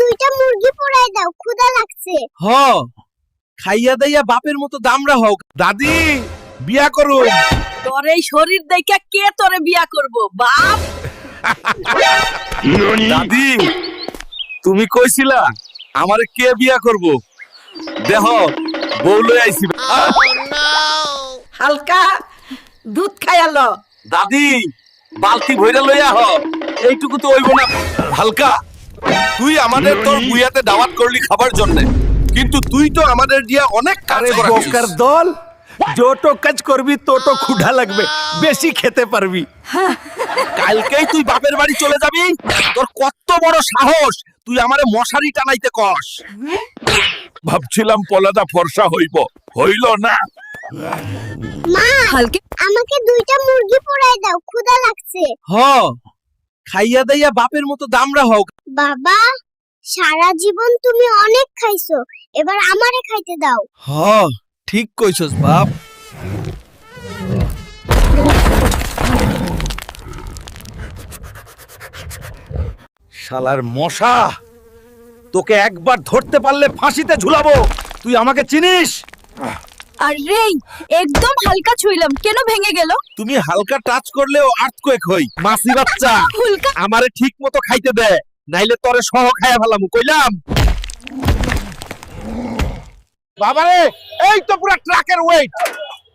দুইটা মুরগি পোড়ায় দাও, ক্ষুধা লাগছে। হ খাইয়া দাইয়া বাপের মতো দামরা হোক। দাদি বিয়া করুন। তোর এই শরীর দেখে কে তোরে বিয়া করব বাপ? দাদি তুমি কইছিলা আমারে কে বিয়া করব? দেহ বউ লই আইছি। হালকা দুধ খাইয়ালো। দাদি বালতি ভইরা লইয়া হ, এইটুকু তো হইব না। হালকা তুই আমাদের তোর বুয়াতে দাওয়াত করলি খাবার জন্য, কিন্তু তুই তো আমাদের দিয়া অনেক কাজ করাছিস। বোকার দল, যত কাজ করবি তত ক্ষুধা লাগবে, বেশি খেতে পারবি। কালকেই তুই বাপের বাড়ি চলে যাবি? তোর কত বড় সাহস, তুই আমারে মশারি টানাইতে কস? ভাবছিলাম পলাদা ফর্সা হইব, হইল না। মা, হালকা আমাকে দুইটা মুরগি পোড়ায় দাও, ক্ষুধা লাগছে। হ খাইয়া দাইয়া বাপের মতো দামরা হোক। বাবা, সারা জীবন তুমি অনেক খাইছো, এবার আমারে খাইতে দাও। হ ঠিক কইছস বাপ। শালার মশা, তোকে একবার ধরতে পারলে ফাঁসিতে ঝুলাবো। তুই আমাকে চিনিস? আরে একদম হালকা ছুইলাম, কেন ভেঙে গেল? তুমি হালকা টাচ করলেও আর্থকোয়েক হই। মাসি বাচ্চা হুলকা আমারে ঠিক মতো খাইতে দে, নাইলে তরে সহ খাইয়া ফেলামু, কইলাম। বাবারে এই তো পুরো ট্রাকের ওয়েট।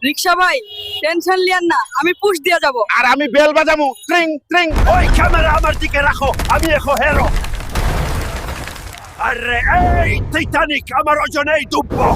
রিকশা ভাই টেনশন লিয়ান না, আমি পুশ দিয়া যাব। আর আমি বেল বাজামু, ট্রিং ট্রিং। ওই ক্যামেরা আমার দিকে রাখো, আমি এখন হেরো। আরে এই টাইটানিক আমার ওজনেই ডুববো।